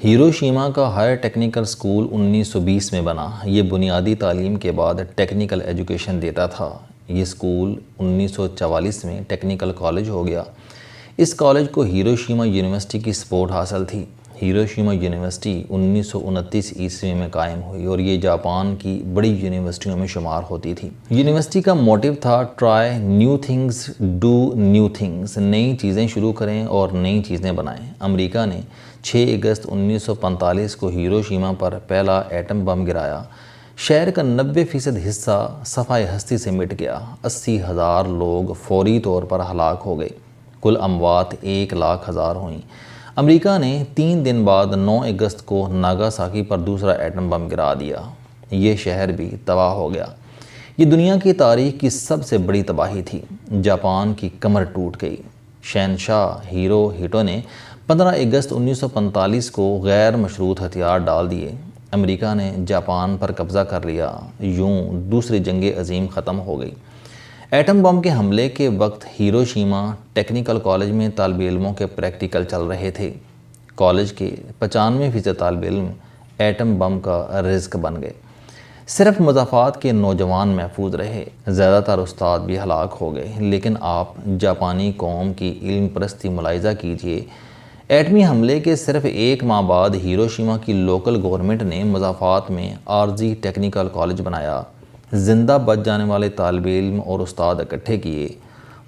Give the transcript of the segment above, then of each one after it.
Hiroshima کا higher technical school 1920 میں بنا۔ یہ بنیادی تعلیم کے بعد ٹیکنیکل ایجوکیشن دیتا تھا۔ یہ اسکول 1944 میں ٹیکنیکل کالج ہو گیا۔ اس کالج کو ہیروشیما یونیورسٹی کی سپورٹ حاصل تھی۔ ہیروشیما یونیورسٹی 1929 عیسوی میں قائم ہوئی اور یہ جاپان کی بڑی یونیورسٹیوں میں شمار ہوتی تھی۔ یونیورسٹی کا موٹیو تھا try new things do new things, نئی چیزیں شروع کریں اور نئی چیزیں بنائیں۔ امریکہ نے 6 اگست 1945 کو ہیروشیما پر پہلا ایٹم بم گرایا۔ شہر کا 90% حصہ صفحۂ ہستی سے مٹ گیا۔ 80,000 لوگ فوری طور پر ہلاک ہو گئے۔ کل اموات 1,00,000 ہوئیں۔ امریکہ نے 3 دن بعد 9 اگست کو ناگاساکی پر دوسرا ایٹم بم گرا دیا۔ یہ شہر بھی تباہ ہو گیا۔ یہ دنیا کی تاریخ کی سب سے بڑی تباہی تھی۔ جاپان کی کمر ٹوٹ گئی۔ شہنشاہ ہیروہیٹو نے 15 اگست 1945 کو غیر مشروط ہتھیار ڈال دیے۔ امریکہ نے جاپان پر قبضہ کر لیا۔ یوں دوسری جنگ عظیم ختم ہو گئی۔ ایٹم بم کے حملے کے وقت ہیروشیما ٹیکنیکل کالج میں طالب علموں کے پریکٹیکل چل رہے تھے۔ کالج کے 95% طالب علم ایٹم بم کا رزق بن گئے۔ صرف مضافات کے نوجوان محفوظ رہے۔ زیادہ تر استاد بھی ہلاک ہو گئے۔ لیکن آپ جاپانی قوم کی علم پرستی ملاحظہ کیجئے۔ ایٹمی حملے کے صرف 1 ماہ بعد ہیروشیما کی لوکل گورنمنٹ نے مضافات میں عارضی ٹیکنیکل کالج بنایا۔ زندہ بچ جانے والے طالب علم اور استاد اکٹھے کیے،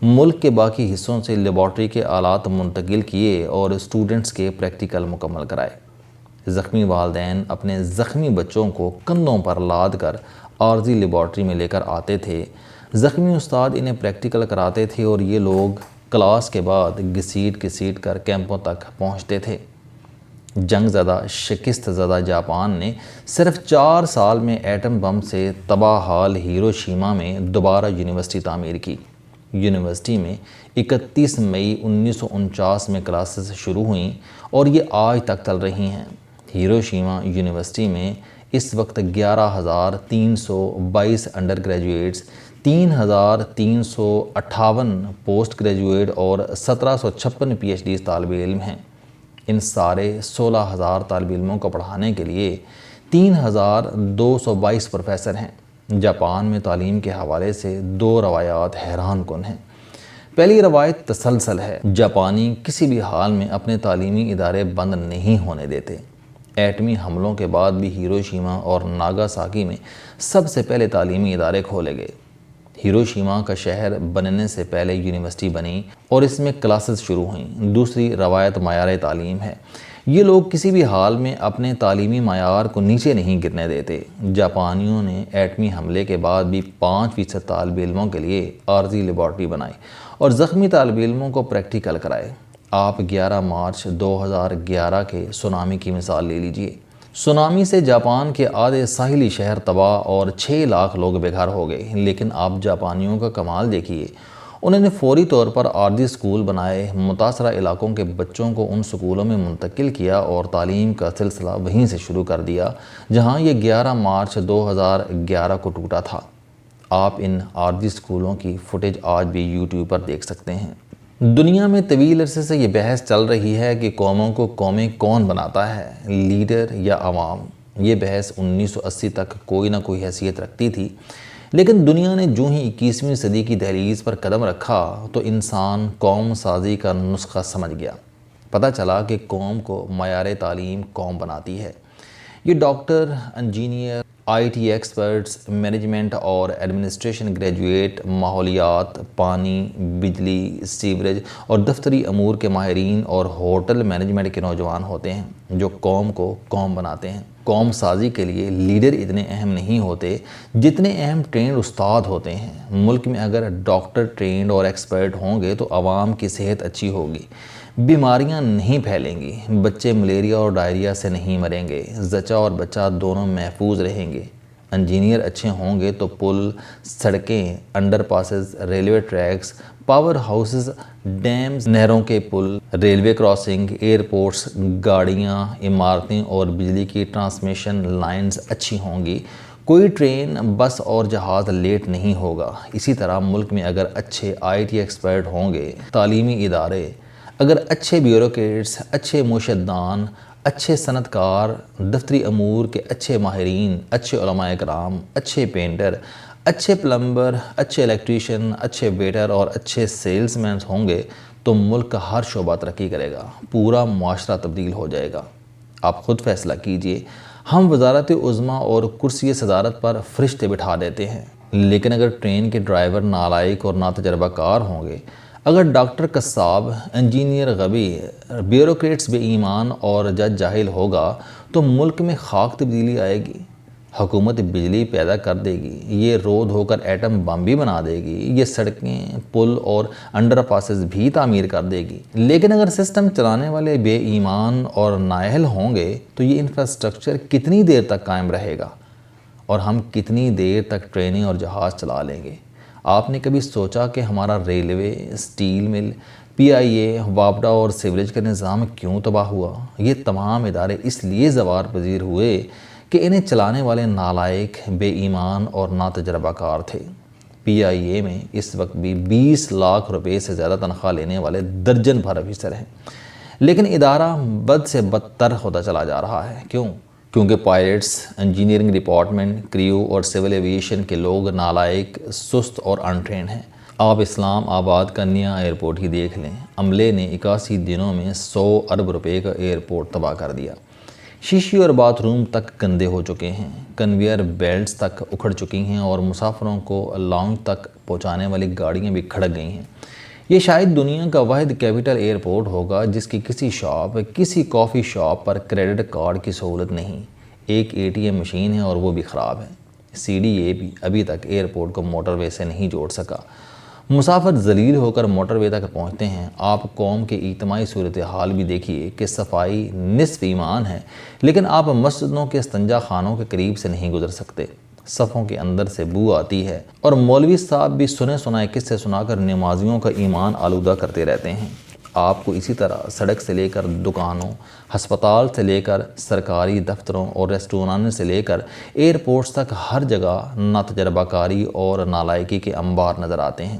ملک کے باقی حصوں سے لیبارٹری کے آلات منتقل کیے اور اسٹوڈنٹس کے پریکٹیکل مکمل کرائے۔ زخمی والدین اپنے زخمی بچوں کو کندھوں پر لاد کر عارضی لیبارٹری میں لے کر آتے تھے۔ زخمی استاد انہیں پریکٹیکل کراتے تھے اور یہ لوگ کلاس کے بعد گھسیٹ کر کیمپوں تک پہنچتے تھے۔ جنگ زدہ شکست زدہ جاپان نے صرف 4 سال میں ایٹم بم سے تباہ حال ہیروشیما میں دوبارہ یونیورسٹی تعمیر کی۔ یونیورسٹی میں 31 مئی 1949 میں کلاسز شروع ہوئیں اور یہ آج تک چل رہی ہیں۔ ہیروشیما یونیورسٹی میں اس وقت 11,322 انڈر گریجویٹس، 3,358 پوسٹ گریجویٹ اور 1,756 پی ایچ ڈی طالب علم ہیں۔ ان سارے 16,000 طالب علموں کو پڑھانے کے لیے 3,222 پروفیسر ہیں۔ جاپان میں تعلیم کے حوالے سے 2 روایات حیران کن ہیں۔ پہلی روایت تسلسل ہے۔ جاپانی کسی بھی حال میں اپنے تعلیمی ادارے بند نہیں ہونے دیتے۔ ایٹمی حملوں کے بعد بھی ہیروشیما اور ناگاساکی میں سب سے پہلے تعلیمی ادارے کھولے گئے۔ ہیروشیما کا شہر بننے سے پہلے یونیورسٹی بنی اور اس میں کلاسز شروع ہوئیں۔ دوسری روایت معیار تعلیم ہے۔ یہ لوگ کسی بھی حال میں اپنے تعلیمی معیار کو نیچے نہیں گرنے دیتے۔ جاپانیوں نے ایٹمی حملے کے بعد بھی 5% طالب علموں کے لیے عارضی لیبارٹری بنائی اور زخمی طالب علموں کو پریکٹیکل کرائے۔ آپ 11 مارچ 2011 کے سونامی کی مثال لے لیجئے۔ سونامی سے جاپان کے آدھے ساحلی شہر تباہ اور 6 لاکھ لوگ بے گھر ہو گئے۔ لیکن آپ جاپانیوں کا کمال دیکھیے، انہوں نے فوری طور پر عارضی اسکول بنائے، متاثرہ علاقوں کے بچوں کو ان اسکولوں میں منتقل کیا اور تعلیم کا سلسلہ وہیں سے شروع کر دیا جہاں یہ 11 مارچ 2011 کو ٹوٹا تھا۔ آپ ان عارضی اسکولوں کی فوٹیج آج بھی یوٹیوب پر دیکھ سکتے ہیں۔ دنیا میں طویل عرصے سے یہ بحث چل رہی ہے کہ قوموں کو قومیں کون بناتا ہے، لیڈر یا عوام۔ یہ بحث 1980 تک کوئی نہ کوئی حیثیت رکھتی تھی، لیکن دنیا نے جو ہی 21ویں صدی کی دہلیز پر قدم رکھا تو انسان قوم سازی کا نسخہ سمجھ گیا۔ پتہ چلا کہ قوم کو معیار تعلیم قوم بناتی ہے۔ یہ doctor, engineer, IT experts, management اور ایڈمنسٹریشن گریجویٹ، ماحولیات، پانی، بجلی، سیوریج اور دفتری امور کے ماہرین اور ہوٹل مینجمنٹ کے نوجوان ہوتے ہیں جو قوم کو قوم بناتے ہیں۔ قوم سازی کے لیے لیڈر اتنے اہم نہیں ہوتے جتنے اہم ٹرینڈ استاد ہوتے ہیں۔ ملک میں اگر ڈاکٹر ٹرینڈ اور ایکسپرٹ ہوں گے تو عوام کی صحت اچھی ہوگی، بیماریاں نہیں پھیلیں گی، بچے ملیریا اور ڈائریا سے نہیں مریں گے، زچہ اور بچہ دونوں محفوظ رہیں گے۔ انجینئر اچھے ہوں گے تو پل، سڑکیں، underpasses, railway tracks, power houses, dams, نہروں کے پل، ریلوے کراسنگ، ایئرپورٹس، گاڑیاں، عمارتیں اور بجلی کی ٹرانسمیشن لائنز اچھی ہوں گی۔ کوئی ٹرین، بس اور جہاز لیٹ نہیں ہوگا۔ اسی طرح ملک میں اگر اچھے IT ایکسپرٹ ہوں گے، تعلیمی ادارے، اگر اچھے بیوروکریٹس، اچھے معیشت دان، اچھے صنعت کار، دفتری امور کے اچھے ماہرین، اچھے علماء کرام، اچھے پینٹر، اچھے پلمبر، اچھے الیکٹریشین، اچھے ویٹر اور اچھے سیلز مین ہوں گے تو ملک کا ہر شعبہ ترقی کرے گا، پورا معاشرہ تبدیل ہو جائے گا۔ آپ خود فیصلہ کیجئے۔ ہم وزارت عظمیٰ اور کرسی صدارت پر فرشتے بٹھا دیتے ہیں، لیکن اگر ٹرین کے ڈرائیور نالائق اور ناتجربہ کار ہوں گے، اگر ڈاکٹر قصاب، انجینئر غبی، بیوروکریٹس بے ایمان اور جج جاہل ہوگا تو ملک میں خاک تبدیلی آئے گی۔ حکومت بجلی پیدا کر دے گی، یہ رو دھو کر ایٹم بم بھی بنا دے گی، یہ سڑکیں، پل اور انڈر پاسز بھی تعمیر کر دے گی، لیکن اگر سسٹم چلانے والے بے ایمان اور نااہل ہوں گے تو یہ انفراسٹرکچر کتنی دیر تک قائم رہے گا اور ہم کتنی دیر تک ٹرینیں اور جہاز چلا لیں گے؟ آپ نے کبھی سوچا کہ ہمارا ریلوے، سٹیل مل، پی آئی اے، وابڈا اور سیوریج کا نظام کیوں تباہ ہوا؟ یہ تمام ادارے اس لیے زوال پذیر ہوئے کہ انہیں چلانے والے نالائق، بے ایمان اور ناتجربہ کار تھے۔ پی آئی اے میں اس وقت بھی 20 لاکھ روپے سے زیادہ تنخواہ لینے والے درجن بھر افسر ہیں، لیکن ادارہ بد سے بدتر ہوتا چلا جا رہا ہے۔ کیوں؟ کیونکہ پائلٹس، انجینئرنگ ڈپارٹمنٹ، کریو اور سول ایویشن کے لوگ نالائق، سست اور انٹرینڈ ہیں۔ آپ اسلام آباد کا نیا ایئرپورٹ ہی دیکھ لیں، عملے نے 81 دنوں میں 100 ارب روپے کا ایئرپورٹ تباہ کر دیا۔ شیشے اور باتھ روم تک گندے ہو چکے ہیں، کنویئر بیلٹس تک اکھڑ چکی ہیں اور مسافروں کو لاؤنج تک پہنچانے والی گاڑیاں بھی کھڑک گئی ہیں۔ یہ شاید دنیا کا واحد کیپٹل ایئرپورٹ ہوگا جس کی کسی کافی شاپ پر کریڈٹ کارڈ کی سہولت نہیں۔ ایک اے ٹی ایم مشین ہے اور وہ بھی خراب ہے۔ سی ڈی اے بھی ابھی تک ایئرپورٹ کو موٹر وے سے نہیں جوڑ سکا۔ مسافر ذلیل ہو کر موٹر وے تک پہنچتے ہیں۔ آپ قوم کے اجتماعی صورتحال بھی دیکھیے کہ صفائی نصف ایمان ہے، لیکن آپ مسجدوں کے استنجا خانوں کے قریب سے نہیں گزر سکتے، صفوں کے اندر سے بو آتی ہے، اور مولوی صاحب بھی سنے سنائے قصے سنا کر نمازیوں کا ایمان آلودہ کرتے رہتے ہیں۔ آپ کو اسی طرح سڑک سے لے کر دکانوں، ہسپتال سے لے کر سرکاری دفتروں اور ریسٹورانوں سے لے کر ایئرپورٹس تک ہر جگہ ناتجربہ کاری اور نالائکی کے انبار نظر آتے ہیں۔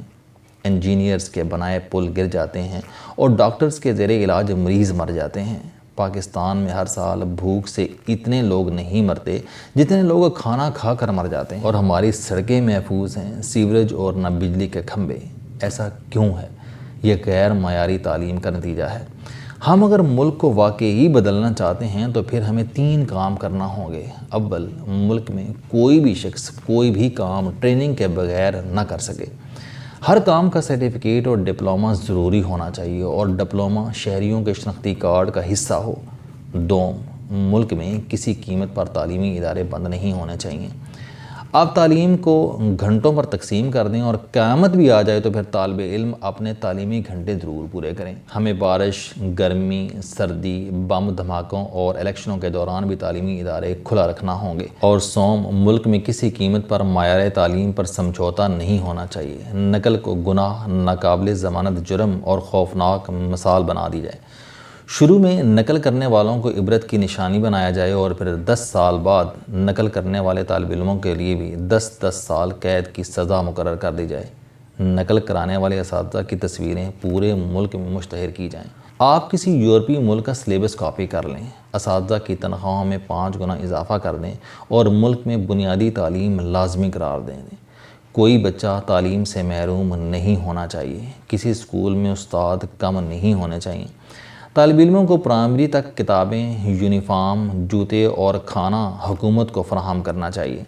انجینئرز کے بنائے پل گر جاتے ہیں اور ڈاکٹرز کے زیر علاج مریض مر جاتے ہیں۔ پاکستان میں ہر سال بھوک سے اتنے لوگ نہیں مرتے جتنے لوگ کھانا کھا کر مر جاتے ہیں، اور ہماری سڑکیں محفوظ ہیں، سیوریج اور نہ بجلی کے کھمبے۔ ایسا کیوں ہے؟ یہ غیر معیاری تعلیم کا نتیجہ ہے۔ ہم اگر ملک کو واقعی بدلنا چاہتے ہیں تو پھر ہمیں 3 کام کرنا ہوں گے۔ اول، ملک میں کوئی بھی شخص کوئی بھی کام ٹریننگ کے بغیر نہ کر سکے۔ ہر کام کا سرٹیفکیٹ اور ڈپلومہ ضروری ہونا چاہیے اور ڈپلومہ شہریوں کے شناختی کارڈ کا حصہ ہو۔ دوم، ملک میں کسی قیمت پر تعلیمی ادارے بند نہیں ہونے چاہیے۔ آپ تعلیم کو گھنٹوں پر تقسیم کر دیں اور قیامت بھی آ جائے تو پھر طالب علم اپنے تعلیمی گھنٹے ضرور پورے کریں۔ ہمیں بارش، گرمی، سردی، بم دھماکوں اور الیکشنوں کے دوران بھی تعلیمی ادارے کھلا رکھنا ہوں گے۔ اور سوم، ملک میں کسی قیمت پر معیار تعلیم پر سمجھوتہ نہیں ہونا چاہیے۔ نقل کو گناہ، ناقابل ضمانت جرم اور خوفناک مثال بنا دی جائے۔ شروع میں نقل کرنے والوں کو عبرت کی نشانی بنایا جائے اور پھر 10 سال بعد نقل کرنے والے طالب علموں کے لیے بھی 10 سال قید کی سزا مقرر کر دی جائے۔ نقل کرانے والے اساتذہ کی تصویریں پورے ملک میں مشتہر کی جائیں۔ آپ کسی یورپی ملک کا سلیبس کاپی کر لیں، اساتذہ کی تنخواہوں میں 5 گنا اضافہ کر دیں اور ملک میں بنیادی تعلیم لازمی قرار دیں۔ کوئی بچہ تعلیم سے محروم نہیں ہونا چاہیے، کسی اسکول میں استاد کم نہیں ہونے چاہیے۔ طالب علموں کو پرائمری تک کتابیں، یونیفارم، جوتے اور کھانا حکومت کو فراہم کرنا چاہیے۔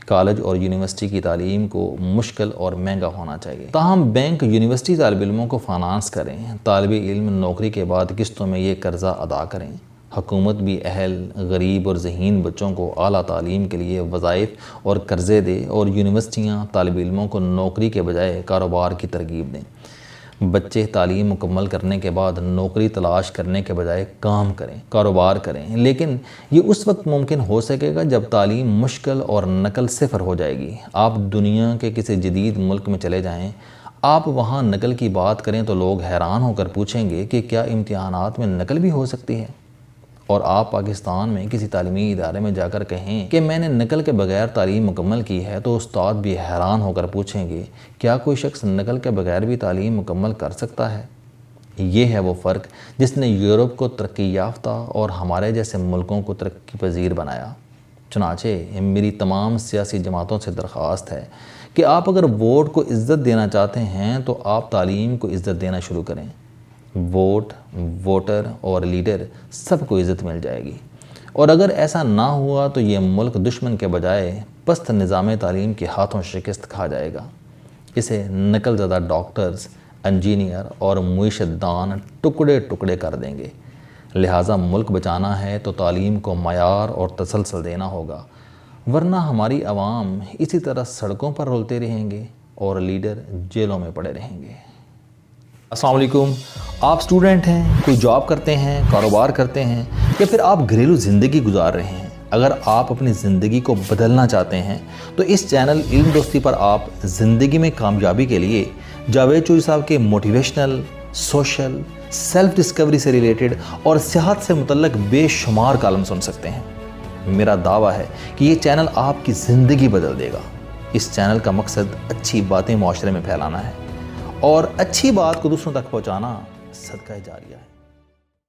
کالج اور یونیورسٹی کی تعلیم کو مشکل اور مہنگا ہونا چاہیے، تاہم بینک یونیورسٹی طالب علموں کو فائنانس کریں، طالب علم نوکری کے بعد قسطوں میں یہ قرضہ ادا کریں۔ حکومت بھی اہل، غریب اور ذہین بچوں کو اعلیٰ تعلیم کے لیے وظائف اور قرضے دے اور یونیورسٹیاں طالب علموں کو نوکری کے بجائے کاروبار کی ترغیب دیں۔ بچے تعلیم مکمل کرنے کے بعد نوکری تلاش کرنے کے بجائے کام کریں، کاروبار کریں، لیکن یہ اس وقت ممکن ہو سکے گا جب تعلیم مشکل اور نقل صفر ہو جائے گی۔ آپ دنیا کے کسی جدید ملک میں چلے جائیں، آپ وہاں نقل کی بات کریں تو لوگ حیران ہو کر پوچھیں گے کہ کیا امتحانات میں نقل بھی ہو سکتی ہے؟ اور آپ پاکستان میں کسی تعلیمی ادارے میں جا کر کہیں کہ میں نے نقل کے بغیر تعلیم مکمل کی ہے تو استاد بھی حیران ہو کر پوچھیں گے کیا کوئی شخص نقل کے بغیر بھی تعلیم مکمل کر سکتا ہے؟ یہ ہے وہ فرق جس نے یورپ کو ترقی یافتہ اور ہمارے جیسے ملکوں کو ترقی پذیر بنایا۔ چنانچہ میری تمام سیاسی جماعتوں سے درخواست ہے کہ آپ اگر ووٹ کو عزت دینا چاہتے ہیں تو آپ تعلیم کو عزت دینا شروع کریں۔ ووٹ، ووٹر اور لیڈر سب کو عزت مل جائے گی، اور اگر ایسا نہ ہوا تو یہ ملک دشمن کے بجائے پست نظام تعلیم کے ہاتھوں شکست کھا جائے گا۔ اسے نقل زدہ ڈاکٹرز، انجینئر اور معیشت دان ٹکڑے ٹکڑے کر دیں گے۔ لہٰذا ملک بچانا ہے تو تعلیم کو معیار اور تسلسل دینا ہوگا، ورنہ ہماری عوام اسی طرح سڑکوں پر رولتے رہیں گے اور لیڈر جیلوں میں پڑے رہیں گے۔ السلام علیکم، آپ سٹوڈنٹ ہیں، کوئی جاب کرتے ہیں، کاروبار کرتے ہیں، یا پھر آپ گھریلو زندگی گزار رہے ہیں۔ اگر آپ اپنی زندگی کو بدلنا چاہتے ہیں تو اس چینل علم دوستی پر آپ زندگی میں کامیابی کے لیے جاوید چوہری صاحب کے موٹیویشنل، سوشل، سیلف ڈسکوری سے ریلیٹڈ اور صحت سے متعلق بے شمار کالم سن سکتے ہیں۔ میرا دعویٰ ہے کہ یہ چینل آپ کی زندگی بدل دے گا۔ اس چینل کا مقصد اچھی باتیں معاشرے میں پھیلانا ہے، اور اچھی بات کو دوسروں تک پہنچانا صدقہ جاریہ ہے۔